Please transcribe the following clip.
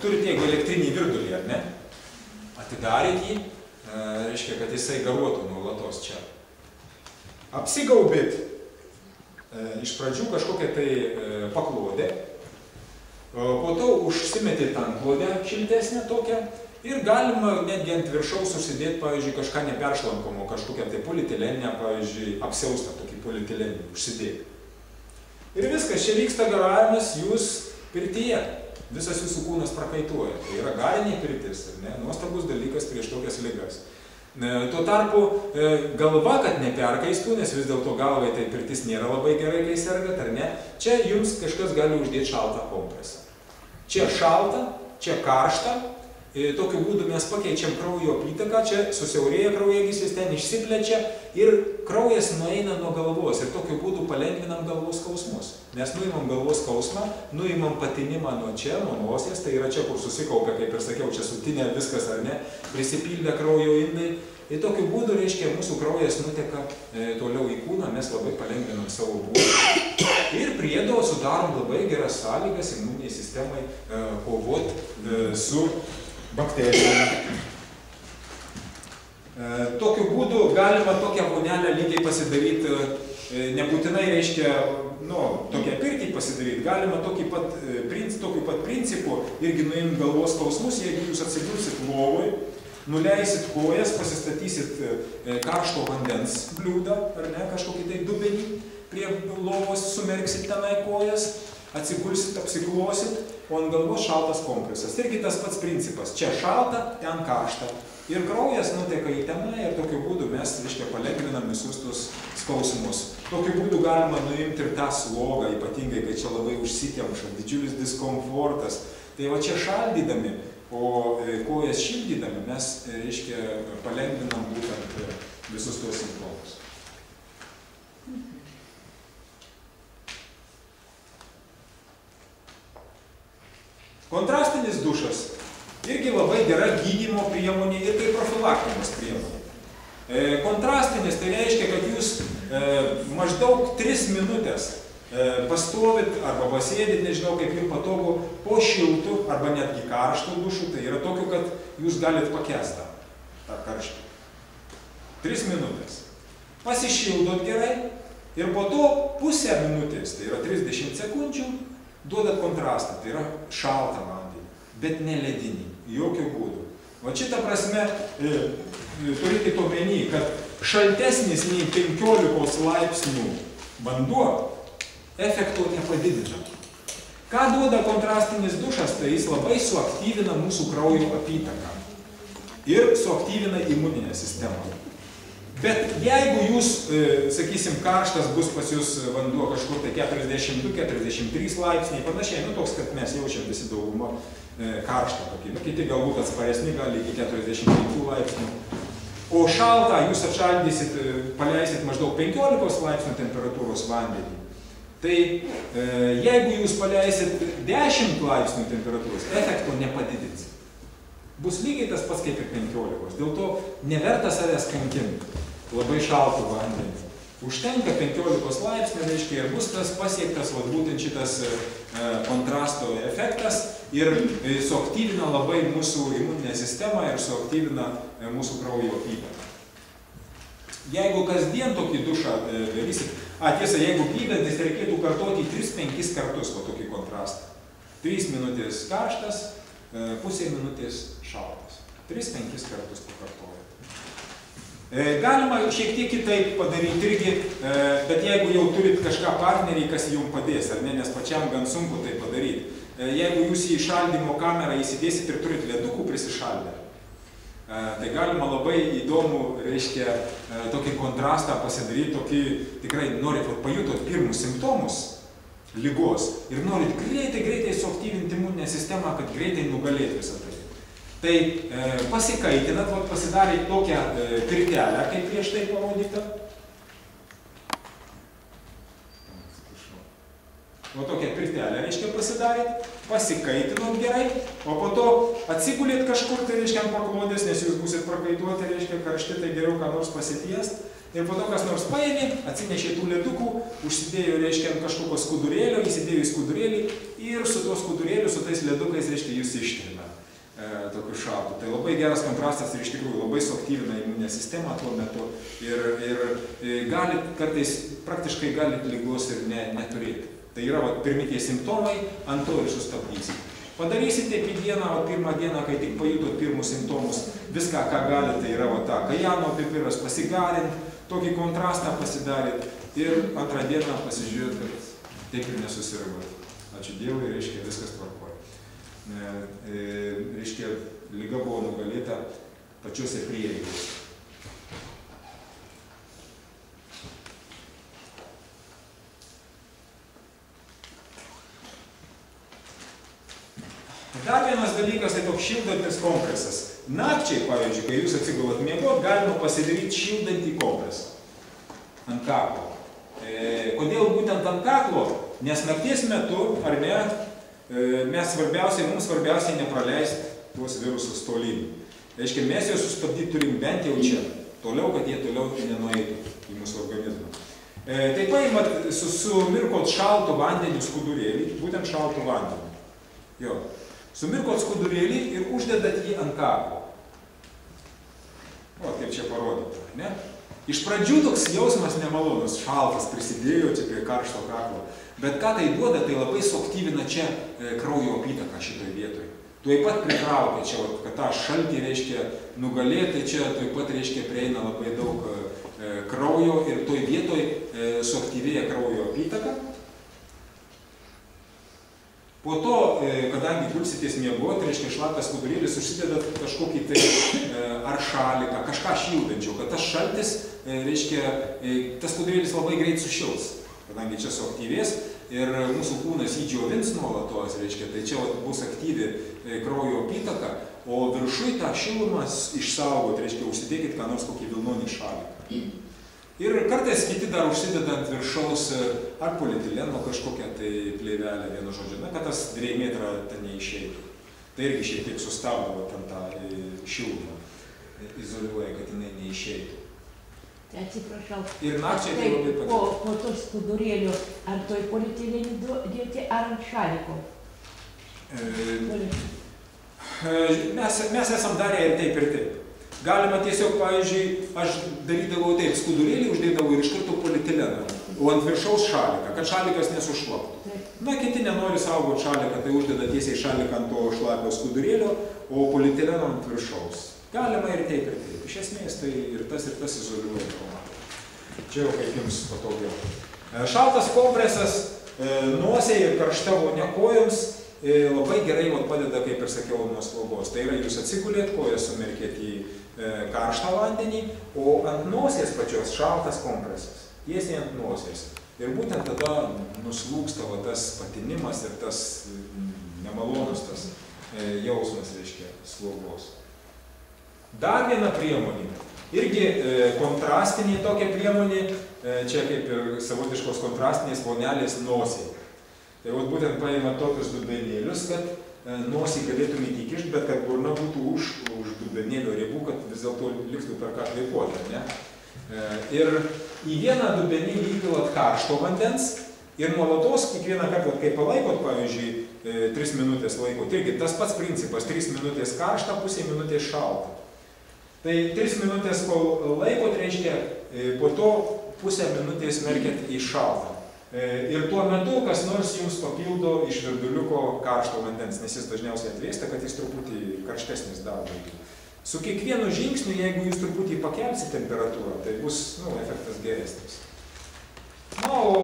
turite jeigu elektrinį virdulį, ar ne? Atidarėt jį, reiškia, kad jisai garuotų nuolatos čia. Apsigaubėt iš pradžių kažkokią tai paklodę, po to užsimetėt antklodę šiltesnę tokią ir galima netgi ant viršaus užsidėti, pavyzdžiui, kažką neperšlampamo, kažkokią tai polietileninę, pavyzdžiui, apsiaustą tokį polietileninį užsidėti. Ir viskas, čia vyksta garavimas, jūs pirtyje, visas jūsų kūnas prakaituoja. Tai yra garinė pirtis, ne? Nuostabus dalykas prieš tokias ligas. Tuo tarpu galva, kad neperkaistų, nes vis dėlto galvai tai pirtis nėra labai gerai, kai sergat, ar ne? Čia jums kažkas gali uždėti šaltą kompresą. Čia šalta, čia karšta. Tokiu būdu mes pakeičiam kraujo apytaką, čia susiaurėja kraujagyslės, ten išsiplečia ir kraujas nueina nuo galvos ir tokiu būdu palengvinam galvos skausmus. Mes nuimam galvos skausmą, nuimam patinimą nuo čia, nuo nosies, tai yra čia, kur susikaupia, kaip ir sakiau, čia sutinė viskas ar ne, prisipildė kraujo indai. Ir tokiu būdu, reiškia, mūsų kraujas nuteka toliau į kūną, mes labai palengvinam savo būdą. Ir priedo sudarom labai geras sąlygas imuniniai sistemai kovoti su bakterijų. Tokiu būdu galima tokią vonelę lygiai pasidaryti, nebūtinai reiškia, tokią pirtį pasidaryti, galima tokiu pat principu irgi nuimti galvos skausmus, jeigu jūs atsigulsit lovoj, nuleisit kojas, pasistatysit karšto vandens bliūdą, ar ne, kažkokį tai dubenį, prie lovos sumerksit tenai kojas, atsigulsit, apsiklosit, o ant galvos šaltas kompresas. Irgi tas pats principas. Čia šalta, ten karšta. Ir kraujas nuteka į tenai ir tokiu būdu mes, reiškia, palengvinam visus tus skausmus. Tokiu būdu galima nuimti ir tą slogą, ypatingai, kai čia labai užsikemša, didžiulis diskomfortas. Tai va čia šaldydami, o kojas šildydami mes, reiškia, palengvinam būtent visus tuos simptomus. Kontrastinis dušas irgi labai gera gydymo priemonė ir tai profilaktinės priemonė. Kontrastinis tai reiškia, kad jūs maždaug 3 minutės pastovit arba pasėdit, nežinau kaip jums patogu, po šiltų arba netgi karštų dušų, tai yra tokiu, kad jūs galit pakęst tą karštį. 3 minutės. Pasišildot gerai ir po to pusę minutės, tai yra 30 sekundžių, duodat kontrastą, tai yra šaltą vandenį, bet ne ledinį, jokių būdų. O šitą prasme turite omeny, kad šaltesnis nei 15 laipsnių vanduo efekto nepadidina. Ką duoda kontrastinis dušas, tai jis labai suaktyvina mūsų kraujo apytaką ir suaktyvina imuninę sistemą. Bet jeigu jūs, sakysim, karštas bus pas jūs vanduo kažkur tai 42-43 laipsniai, panašiai, toks, kad mes jaučiam visi daugumą karštą tokį, kiti galbūt atsparesni gali iki 45 laipsnių. O šaltą jūs atšaldysit, paleisit maždaug 15 laipsnių temperatūros vandenį. Tai jeigu jūs paleisit 10 laipsnių temperatūros, efekto nepadidins. Bus lygiai tas pats kaip ir 15. Dėl to neverta savęs kankinti labai šaltų vandenį. Užtenka 15 laipsnių, reiškia, ir bus tas pasiektas būtent šitas kontrasto efektas ir suaktyvina labai mūsų imuninę sistemą ir suaktyvina mūsų kraujo apytaką. Jeigu kasdien tokį dušą darysit, tiesa, jeigu gydantis, reikėtų kartoti 3-5 kartus tokį kontrastą. 3 minutės karštas, pusė minutės šaltas. 3-5 kartus pakartoja. Galima šiek tiek kitaip padaryti irgi, bet jeigu jau turit kažką partnerį, kas jums padės, ar ne, nes pačiam gan sunku tai padaryti. Jeigu jūs į šaldymo kamerą įsidėsit ir turit ledukų prisišaldę, tai galima labai įdomų, reiškia, tokį kontrastą pasidaryti, tokį, tikrai norit, pajutot pirmus simptomus ligos ir norit greitai suaktyvinti imuninę sistemą, kad greitai nugalėti visą tai. Tai pasikaitinat, pasidarėt tokią pirtelę, kaip prieš tai parodyta. Tokią pirtelę, reiškia, pasidarėt, pasikaitinot gerai, o po to atsigulėt kažkur, tai reiškia, ant paklodės, nes jūs būsit prakaituoti, reiškia, karšti, tai geriau ką nors pasitiest. ir po to kas nors paėmė, atsinešė tų ledukų, užsidėjo, reiškia, ant kažkokio skudurėlio, įsidėjo į skudurėlį ir su tuo skudurėliu, su tais ledukais, reiškia, jūs ištrina tokiu šaltu. Tai labai geras kontrastas ir iš tikrųjų labai suaktyvina imuninę sistemą tuo metu ir gali kartais, praktiškai gali ligos ir neturėti. Tai yra pirmi tie simptomai, ant to ir sustabdysite. Padarysite pirmą dieną, kai tik pajutot pirmus simptomus, viską, ką galite, tai yra ta kajano pipiras, pasigarint, tokį kontrastą pasidaryt ir antrą dieną pasižiūrėt, kad taip ir nesusirgot. Ačiū Dievui, reiškia, viskas tvarkoja. Reiškia, liga buvo nugalėta pačiuose prieigose. Dar vienas dalykas, tai toks šildantis kompresas. Nakčiai, pavyzdžiui, kai jūs atsigulat miegot, galima pasidaryti šildantį kompresą ant kaklo. Kodėl būtent ant kaklo? Nes nakties metu, ar ne, mums svarbiausiai nepraleisti tuos virusus tolyn. Reiškia, mes juos sustabdyti turim bent jau čia, toliau, kad jie toliau nenueitų į mūsų organizmą. Tai paimat, sumirkot šalto vandenį skudurėlį, būtent šalto vandenį. Jo. Sumirkot skudurėlį ir uždedat jį ant kaklo. O, kaip čia parodyta, ne? Iš pradžių toks jausmas nemalonus, šaltas prisidėjo čia prie karšto kaklo. Bet ką tai duoda, tai labai suaktyvina čia kraujo apytaką šitoj vietoj. Tuoj pat pritraukia čia, kad tą šaltį reiškia nugalėti, čia tuoj pat reiškia prieina labai daug kraujo ir toj vietoj suaktyvėja kraujo apytaka. Po to, kadangi gulsitės miegoti, reiškia šlapias skudurėlis, užsidedat kažkokį tai ar šaliką, kažką šildančio, kad tas šaltis, reiškia, tas skudurėlis labai greit sušils, kadangi čia suaktyvės ir mūsų kūnas įdžiovins nuolatos, reiškia, tai čia bus aktyvi kraujo apytaka, o viršui tą šilumą išsaugot, reiškia, užsidėkit ką nors kokį vilnonį šaliką. Ir kartais kiti dar užsideda ant viršaus ar polietileno kažkokią tai plėvelę, vienu žodžiu, na, kad tas drėgmėtra ten neišeitų. Tai irgi šiek tiek sustabdavo ten tą šilumą, izoliuoja, kad jinai neišeitų. Tai atsiprašau, ir nakčiai tai labai padeda. Po to skudurėlio, ar toj polietileno dėti, ar ant šaliko? Mes esam darę ir taip. Galima tiesiog, pavyzdžiui, aš darydavau taip, skudurėlį uždėdavau ir iš karto polietileno, o ant viršaus šaliką, kad šalikas nesušlaptų. Na, kiti nenori saugoti šaliką, tai uždeda tiesiai šaliką ant to šlapio skudurėlio, o polietileno ant viršaus. Galima ir taip. Iš esmės tai ir tas izoliuoja traumatą. Čia jau kaip jums patogiau. Šaltas kompresas nosiai ir karšta vonia kojoms labai gerai padeda, kaip ir sakiau, nuo slogos. Tai yra, jūs atsigulėt, kojas sumerkėt į karštą vandenį, o ant nosies pačios šaltas kompresas. Tiesiai ant nosies. Ir būtent tada nuslūksta tas patinimas ir tas nemalonus tas jausmas, reiškia, slogos. Dar viena priemonė. Irgi kontrastinė tokia priemonė, čia kaip ir savotiškos kontrastinės vonelės nosiai. Tai būtent paima tokius dubenėlius, kad nosį galėtumėte įkišti, bet kad burna būtų už dubenėlio ribų, kad vis dėlto likstų per ką kvėpuoti, ne? Ir į vieną dubenėlį įpilat karšto vandens ir nuolatos kiekvieną kartą, kai palaikot, pavyzdžiui, 3 minutės laikot, irgi tas pats principas, 3 minutės karštą, pusė minutės šaltą. Tai 3 minutės kol laikot, reiškia, po to pusę minutės merkiat į šaltą. Ir tuo metu kas nors jums papildo iš virduliuko karšto vandens, nes jis dažniausiai atvėsta, kad jis truputį karštesnis dar būtų. Su kiekvienu žingsniu, jeigu jūs truputį pakelsit temperatūrą, tai bus efektas geresnis.